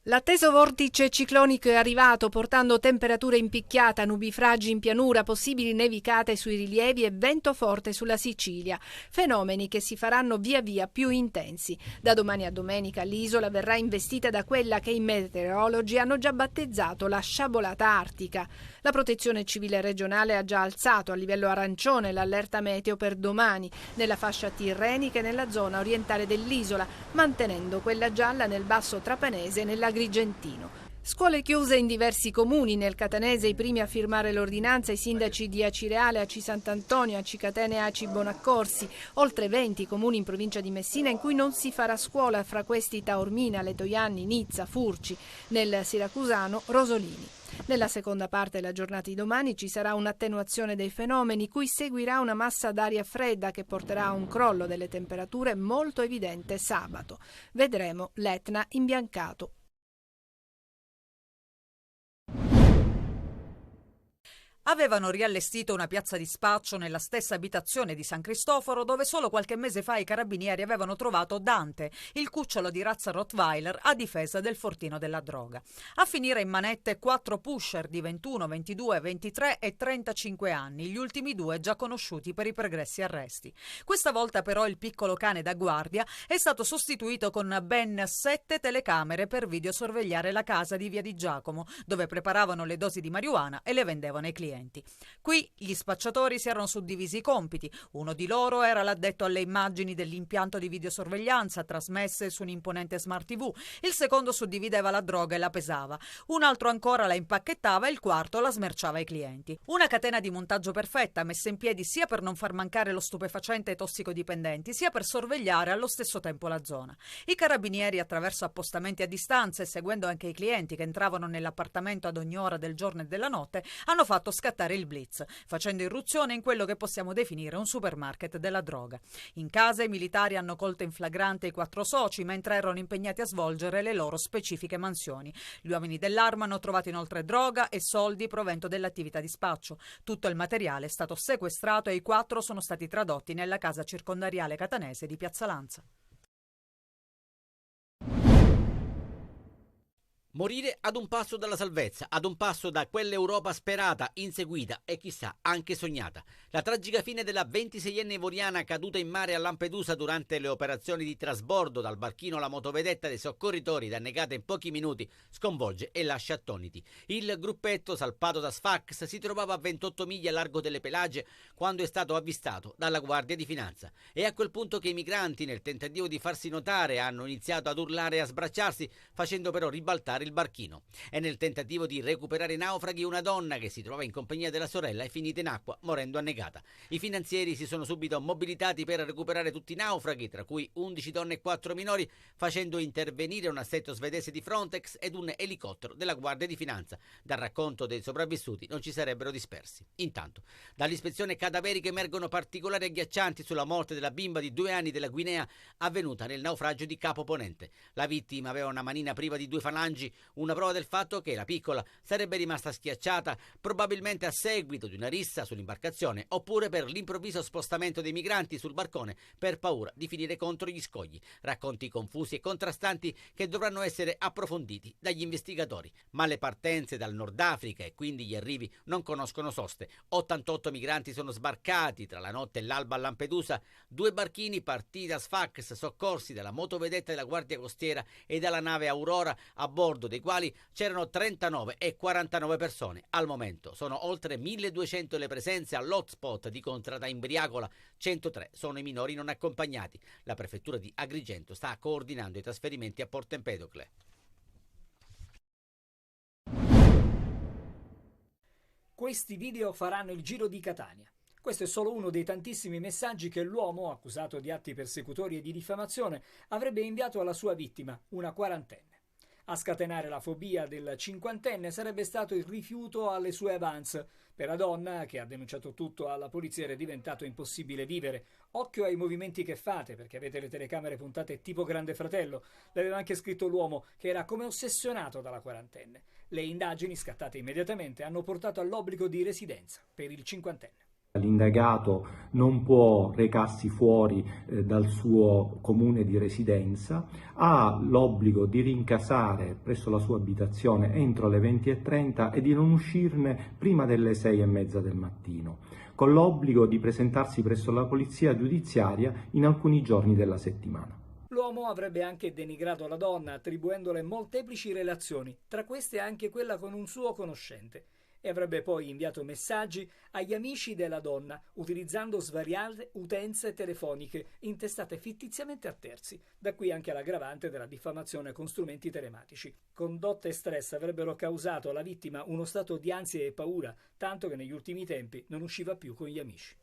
L'atteso vortice ciclonico è arrivato portando temperature in picchiata, nubifragi in pianura, possibili nevicate sui rilievi e vento forte sulla Sicilia. Fenomeni che si faranno via via più intensi. Da domani a domenica l'isola verrà investita da quella che i meteorologi hanno già battezzato la sciabolata artica. La Protezione Civile regionale ha già alzato a livello arancione l'allerta meteo per domani nella fascia tirrenica e nella zona orientale dell'isola, mantenendo quella gialla nel basso trapanese e nell'Agrigentino. Scuole chiuse in diversi comuni. Nel catanese i primi a firmare l'ordinanza i sindaci di Acireale, Aci Sant'Antonio, Aci Catene e Aci Bonaccorsi. Oltre 20 comuni in provincia di Messina in cui non si farà scuola, fra questi Taormina, Letojanni, Nizza, Furci. Nel siracusano Rosolini. Nella seconda parte della giornata di domani ci sarà un'attenuazione dei fenomeni, cui seguirà una massa d'aria fredda che porterà a un crollo delle temperature molto evidente sabato. Vedremo l'Etna imbiancato. Avevano riallestito una piazza di spaccio nella stessa abitazione di San Cristoforo dove solo qualche mese fa i carabinieri avevano trovato Dante, il cucciolo di razza Rottweiler a difesa del fortino della droga. A finire in manette 4 pusher di 21, 22, 23 e 35 anni, gli ultimi 2 già conosciuti per i pregressi arresti. Questa volta però il piccolo cane da guardia è stato sostituito con ben 7 telecamere per videosorvegliare la casa di Via di Giacomo, dove preparavano le dosi di marijuana e le vendevano ai clienti. Qui gli spacciatori si erano suddivisi i compiti. Uno di loro era l'addetto alle immagini dell'impianto di videosorveglianza trasmesse su un imponente smart TV, il secondo suddivideva la droga e la pesava, un altro ancora la impacchettava e il quarto la smerciava ai clienti. Una catena di montaggio perfetta messa in piedi sia per non far mancare lo stupefacente ai tossicodipendenti sia per sorvegliare allo stesso tempo la zona. I carabinieri, attraverso appostamenti a distanza e seguendo anche i clienti che entravano nell'appartamento ad ogni ora del giorno e della notte, hanno fatto scattare il blitz, facendo irruzione in quello che possiamo definire un supermarket della droga. In casa i militari hanno colto in flagrante i 4 soci mentre erano impegnati a svolgere le loro specifiche mansioni. Gli uomini dell'arma hanno trovato inoltre droga e soldi provento dell'attività di spaccio. Tutto il materiale è stato sequestrato e i 4 sono stati tradotti nella casa circondariale catanese di Piazza Lanza. Morire ad un passo dalla salvezza, ad un passo da quell'Europa sperata, inseguita e chissà anche sognata. La tragica fine della 26enne ivoriana caduta in mare a Lampedusa durante le operazioni di trasbordo dal barchino la motovedetta dei soccorritori, dannegata in pochi minuti, sconvolge e lascia attoniti. Il gruppetto, salpato da Sfax, si trovava a 28 miglia a largo delle Pelagie quando è stato avvistato dalla Guardia di Finanza. È a quel punto che i migranti, nel tentativo di farsi notare, hanno iniziato ad urlare e a sbracciarsi, facendo però ribaltare il barchino. E nel tentativo di recuperare i naufraghi, una donna che si trova in compagnia della sorella è finita in acqua morendo annegata. I finanzieri si sono subito mobilitati per recuperare tutti i naufraghi, tra cui 11 donne e 4 minori, facendo intervenire un assetto svedese di Frontex ed un elicottero della Guardia di Finanza. Dal racconto dei sopravvissuti non ci sarebbero dispersi. Intanto, dall'ispezione cadaverica emergono particolari agghiaccianti sulla morte della bimba di 2 anni della Guinea avvenuta nel naufragio di Capo Ponente. La vittima aveva una manina priva di 2 falangi, una prova del fatto che la piccola sarebbe rimasta schiacciata probabilmente a seguito di una rissa sull'imbarcazione oppure per l'improvviso spostamento dei migranti sul barcone per paura di finire contro gli scogli. Racconti confusi e contrastanti che dovranno essere approfonditi dagli investigatori. Ma le partenze dal Nord Africa e quindi gli arrivi non conoscono soste. 88 migranti sono sbarcati tra la notte e l'alba a Lampedusa. 2 barchini partiti da Sfax, soccorsi dalla motovedetta della Guardia Costiera e dalla nave Aurora, a bordo dei quali c'erano 39 e 49 persone. Al momento sono oltre 1200 le presenze all'hotspot di Contrada Imbriacola, 103 sono i minori non accompagnati. La prefettura di Agrigento sta coordinando i trasferimenti a Porto Empedocle. Questi video faranno il giro di Catania. Questo è solo uno dei tantissimi messaggi che l'uomo, accusato di atti persecutori e di diffamazione, avrebbe inviato alla sua vittima, una quarantenne. A scatenare la fobia del cinquantenne sarebbe stato il rifiuto alle sue avance. Per la donna, che ha denunciato tutto alla polizia, era diventato impossibile vivere. Occhio ai movimenti che fate, perché avete le telecamere puntate tipo Grande Fratello. L'aveva anche scritto l'uomo, che era come ossessionato dalla quarantenne. Le indagini, scattate immediatamente, hanno portato all'obbligo di residenza per il cinquantenne. L'indagato non può recarsi fuori dal suo comune di residenza, ha l'obbligo di rincasare presso la sua abitazione entro le 20:30 e di non uscirne prima delle 6:30 del mattino, con l'obbligo di presentarsi presso la polizia giudiziaria in alcuni giorni della settimana. L'uomo avrebbe anche denigrato la donna, attribuendole molteplici relazioni, tra queste anche quella con un suo conoscente, e avrebbe poi inviato messaggi agli amici della donna, utilizzando svariate utenze telefoniche intestate fittiziamente a terzi, da qui anche l'aggravante della diffamazione con strumenti telematici. Condotte e stress avrebbero causato alla vittima uno stato di ansia e paura, tanto che negli ultimi tempi non usciva più con gli amici.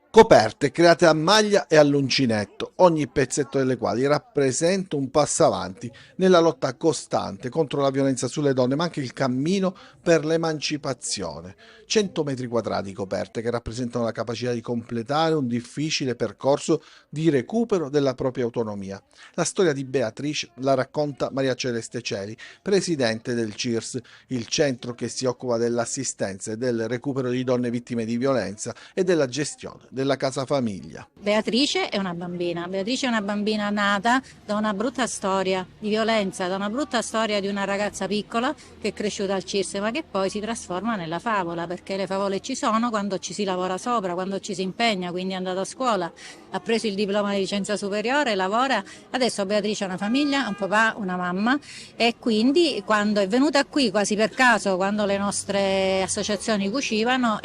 Coperte create a maglia e all'uncinetto, ogni pezzetto delle quali rappresenta un passo avanti nella lotta costante contro la violenza sulle donne, ma anche il cammino per l'emancipazione. 100 metri quadrati di coperte che rappresentano la capacità di completare un difficile percorso di recupero della propria autonomia. La storia di Beatrice la racconta Maria Celeste Celi, presidente del CIRS, il centro che si occupa dell'assistenza e del recupero di donne vittime di violenza e della gestione della casa famiglia. Beatrice è una bambina nata da una brutta storia di violenza, da una brutta storia di una ragazza piccola che è cresciuta al CIRS, ma che poi si trasforma nella favola, perché le favole ci sono quando ci si lavora sopra, quando ci si impegna. Quindi è andata a scuola, ha preso il diploma di licenza superiore, lavora. Adesso Beatrice ha una famiglia, un papà, una mamma, e quindi quando è venuta qui quasi per caso, quando le nostre associazioni cucivano,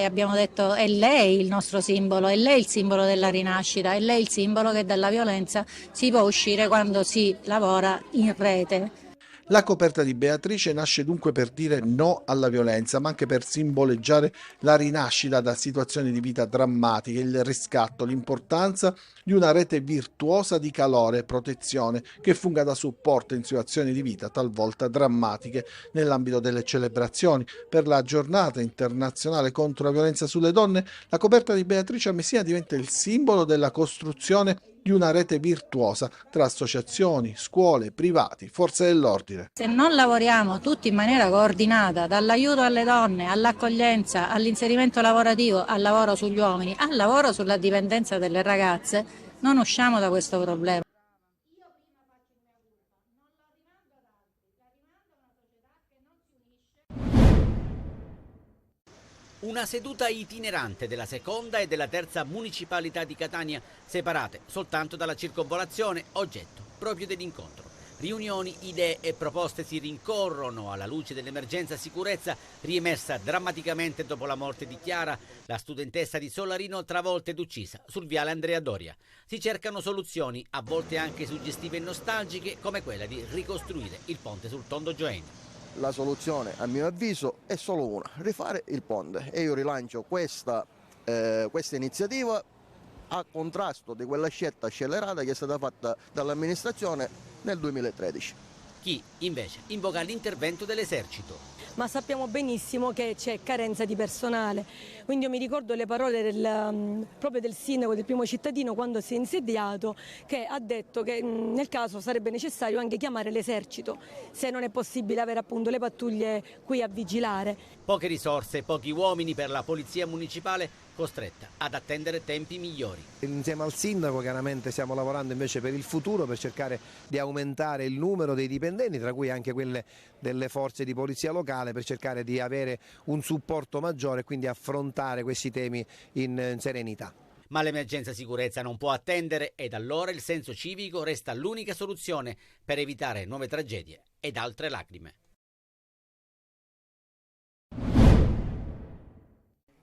abbiamo detto: è lei il nostro simbolo, è lei il simbolo della rinascita, è lei il simbolo che dalla violenza si può uscire quando si lavora in rete. La coperta di Beatrice nasce dunque per dire no alla violenza, ma anche per simboleggiare la rinascita da situazioni di vita drammatiche, il riscatto, l'importanza di una rete virtuosa di calore e protezione che funga da supporto in situazioni di vita talvolta drammatiche. Nell'ambito delle celebrazioni per la giornata internazionale contro la violenza sulle donne, la coperta di Beatrice a Messina diventa il simbolo della costruzione di una rete virtuosa tra associazioni, scuole, privati, forze dell'ordine. Se non lavoriamo tutti in maniera coordinata, dall'aiuto alle donne, all'accoglienza, all'inserimento lavorativo, al lavoro sugli uomini, al lavoro sulla dipendenza delle ragazze, non usciamo da questo problema. Una seduta itinerante della seconda e della terza municipalità di Catania, separate soltanto dalla circonvolazione, oggetto proprio dell'incontro. Riunioni, idee e proposte si rincorrono alla luce dell'emergenza sicurezza riemersa drammaticamente dopo la morte di Chiara, la studentessa di Sollarino travolta ed uccisa sul viale Andrea Doria. Si cercano soluzioni, a volte anche suggestive e nostalgiche, come quella di ricostruire il ponte sul Tondo Gioeni. La soluzione, a mio avviso, è solo una: rifare il ponte, e io rilancio questa iniziativa a contrasto di quella scelta scellerata che è stata fatta dall'amministrazione nel 2013. Chi invece invoca l'intervento dell'esercito. Ma sappiamo benissimo che c'è carenza di personale, quindi io mi ricordo le parole proprio del sindaco, del primo cittadino, quando si è insediato, che ha detto che nel caso sarebbe necessario anche chiamare l'esercito, se non è possibile avere appunto le pattuglie qui a vigilare. Poche risorse, pochi uomini per la polizia municipale, costretta ad attendere tempi migliori. Insieme al sindaco chiaramente stiamo lavorando invece per il futuro, per cercare di aumentare il numero dei dipendenti, tra cui anche quelle delle forze di polizia locale, per cercare di avere un supporto maggiore e quindi affrontare questi temi in serenità. Ma l'emergenza sicurezza non può attendere ed allora il senso civico resta l'unica soluzione per evitare nuove tragedie ed altre lacrime.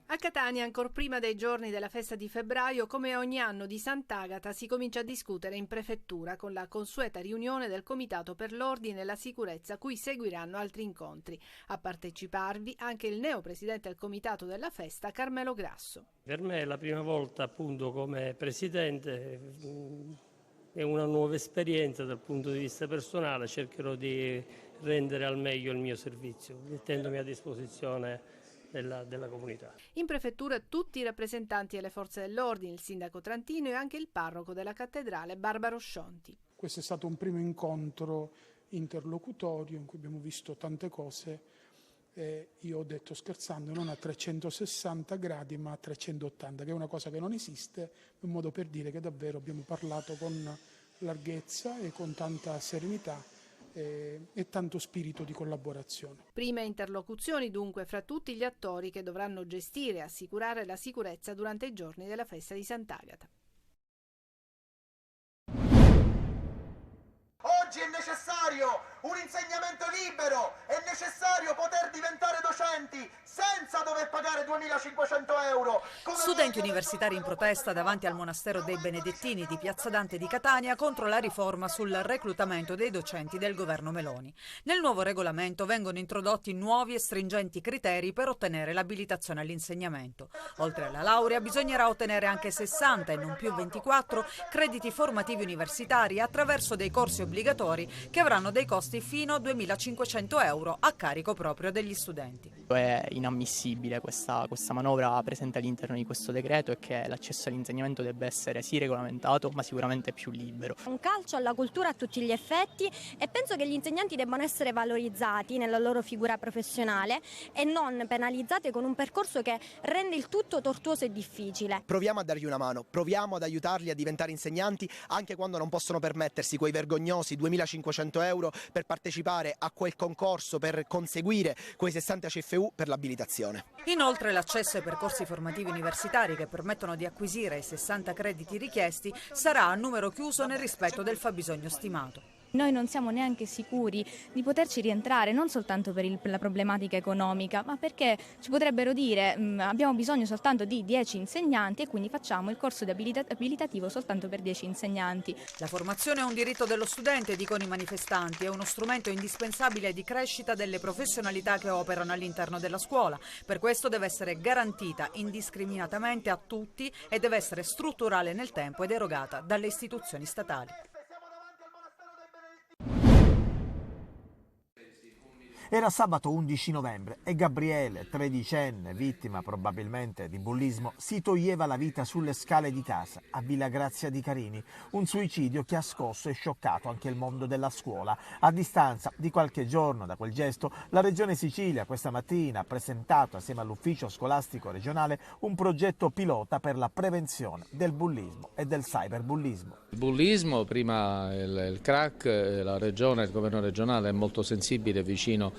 A Catania, ancor prima dei giorni della festa di febbraio, come ogni anno di Sant'Agata, si comincia a discutere in prefettura con la consueta riunione del Comitato per l'Ordine e la Sicurezza, cui seguiranno altri incontri. A parteciparvi anche il neopresidente del Comitato della festa, Carmelo Grasso. Per me è la prima volta appunto come presidente, è una nuova esperienza dal punto di vista personale, cercherò di rendere al meglio il mio servizio, mettendomi a disposizione della comunità. In prefettura tutti i rappresentanti delle forze dell'ordine, il sindaco Trantino e anche il parroco della cattedrale Barbaro Scionti. Questo è stato un primo incontro interlocutorio in cui abbiamo visto tante cose. Io ho detto scherzando non a 360 gradi ma a 380, che è una cosa che non esiste, un modo per dire che davvero abbiamo parlato con larghezza e con tanta serenità e tanto spirito di collaborazione. Prime interlocuzioni dunque fra tutti gli attori che dovranno gestire e assicurare la sicurezza durante i giorni della festa di Sant'Agata. Oggi è necessario un insegnamento libero, è necessario poter diventare docenti senza dover pagare 2.500 euro. Studenti universitari in protesta davanti al monastero dei Benedettini di Piazza Dante di Catania contro la riforma sul reclutamento dei docenti del governo Meloni. Nel nuovo regolamento vengono introdotti nuovi e stringenti criteri per ottenere l'abilitazione all'insegnamento. Oltre alla laurea bisognerà ottenere anche 60 e non più 24 crediti formativi universitari attraverso dei corsi obbligatori che avranno dei costi fino a 2.500 euro a carico proprio degli studenti. È inammissibile questa manovra presente all'interno di questo decreto e che l'accesso all'insegnamento debba essere sì regolamentato ma sicuramente più libero. Un calcio alla cultura a tutti gli effetti e penso che gli insegnanti debbano essere valorizzati nella loro figura professionale e non penalizzati con un percorso che rende il tutto tortuoso e difficile. Proviamo a dargli una mano, proviamo ad aiutarli a diventare insegnanti anche quando non possono permettersi quei vergognosi 2.500 euro per partecipare a quel concorso, per conseguire quei 60 CFU per l'abilitazione. Inoltre l'accesso ai percorsi formativi universitari che permettono di acquisire i 60 crediti richiesti sarà a numero chiuso nel rispetto del fabbisogno stimato. Noi non siamo neanche sicuri di poterci rientrare, non soltanto per la problematica economica, ma perché ci potrebbero dire abbiamo bisogno soltanto di 10 insegnanti e quindi facciamo il corso di abilitativo soltanto per 10 insegnanti. La formazione è un diritto dello studente, dicono i manifestanti, è uno strumento indispensabile di crescita delle professionalità che operano all'interno della scuola. Per questo deve essere garantita indiscriminatamente a tutti e deve essere strutturale nel tempo ed erogata dalle istituzioni statali. Era sabato 11 novembre e Gabriele, tredicenne, vittima probabilmente di bullismo, si toglieva la vita sulle scale di casa a Villa Grazia di Carini, un suicidio che ha scosso e scioccato anche il mondo della scuola. A distanza di qualche giorno da quel gesto, la Regione Sicilia questa mattina ha presentato assieme all'ufficio scolastico regionale un progetto pilota per la prevenzione del bullismo e del cyberbullismo. Il bullismo, prima il crack, la regione, il governo regionale è molto sensibile, vicino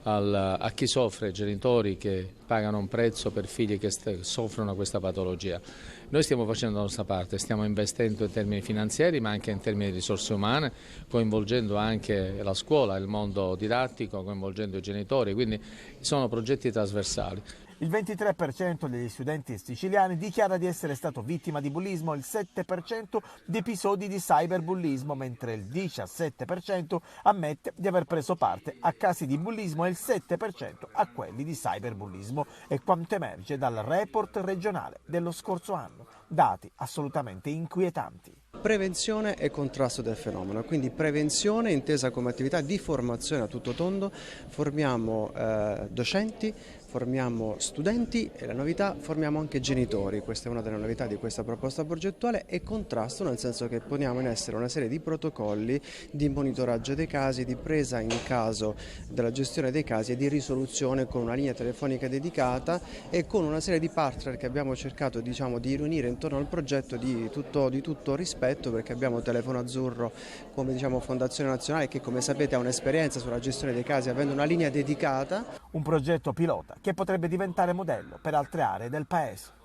a chi soffre, genitori che pagano un prezzo per figli che soffrono questa patologia. Noi stiamo facendo la nostra parte, stiamo investendo in termini finanziari ma anche in termini di risorse umane, coinvolgendo anche la scuola, il mondo didattico, coinvolgendo i genitori, quindi sono progetti trasversali. Il 23% degli studenti siciliani dichiara di essere stato vittima di bullismo, il 7% di episodi di cyberbullismo, mentre il 17% ammette di aver preso parte a casi di bullismo e il 7% a quelli di cyberbullismo. È quanto emerge dal report regionale dello scorso anno. Dati assolutamente inquietanti. Prevenzione e contrasto del fenomeno, quindi prevenzione intesa come attività di formazione a tutto tondo, formiamo docenti, formiamo studenti e la novità formiamo anche genitori, questa è una delle novità di questa proposta progettuale, e contrasto nel senso che poniamo in essere una serie di protocolli di monitoraggio dei casi, di presa in caso della gestione dei casi e di risoluzione con una linea telefonica dedicata e con una serie di partner che abbiamo cercato di riunire intorno al progetto di tutto rispetto, perché abbiamo Telefono Azzurro come Fondazione Nazionale che come sapete ha un'esperienza sulla gestione dei casi avendo una linea dedicata. Un progetto pilota che potrebbe diventare modello per altre aree del Paese.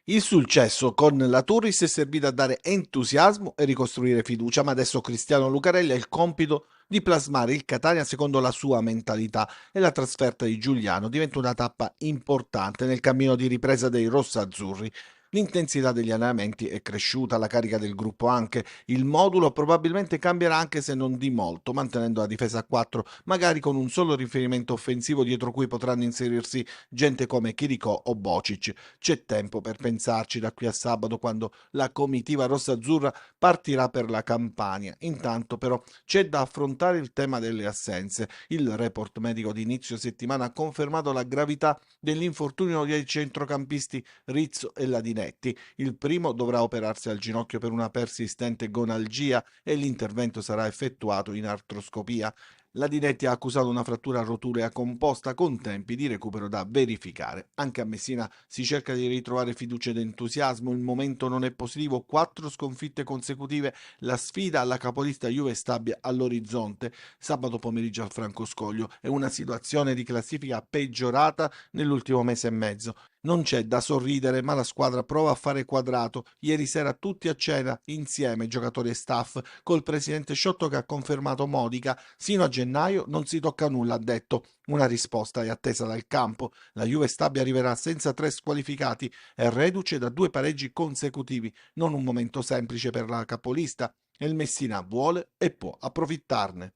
Il successo con la Turris è servito a dare entusiasmo e ricostruire fiducia, ma adesso Cristiano Lucarelli ha il compito di plasmare il Catania secondo la sua mentalità e la trasferta di Giuliano diventa una tappa importante nel cammino di ripresa dei rossazzurri. L'intensità degli allenamenti è cresciuta, la carica del gruppo anche, il modulo probabilmente cambierà anche se non di molto, mantenendo la difesa a 4, magari con un solo riferimento offensivo dietro cui potranno inserirsi gente come Chirico o Bocic. C'è tempo per pensarci da qui a sabato quando la comitiva rossazzurra partirà per la Campania. Intanto però c'è da affrontare il tema delle assenze. Il report medico di inizio settimana ha confermato la gravità dell'infortunio dei centrocampisti Rizzo e Ladinese. diretti. Il primo dovrà operarsi al ginocchio per una persistente gonalgia e l'intervento sarà effettuato in artroscopia. La Dinetti ha accusato una frattura roturea composta con tempi di recupero da verificare. Anche a Messina si cerca di ritrovare fiducia ed entusiasmo, il momento non è positivo, 4 sconfitte consecutive, la sfida alla capolista Juve Stabia all'orizzonte. Sabato pomeriggio al Francoscoglio è una situazione di classifica peggiorata nell'ultimo mese e mezzo. Non c'è da sorridere, ma la squadra prova a fare quadrato. Ieri sera tutti a cena, insieme, giocatori e staff, col presidente Sciotto che ha confermato Modica. Sino a gennaio non si tocca nulla, ha detto. Una risposta è attesa dal campo. La Juve Stabia arriverà senza 3 squalificati e reduce da 2 pareggi consecutivi. Non un momento semplice per la capolista. E il Messina vuole e può approfittarne.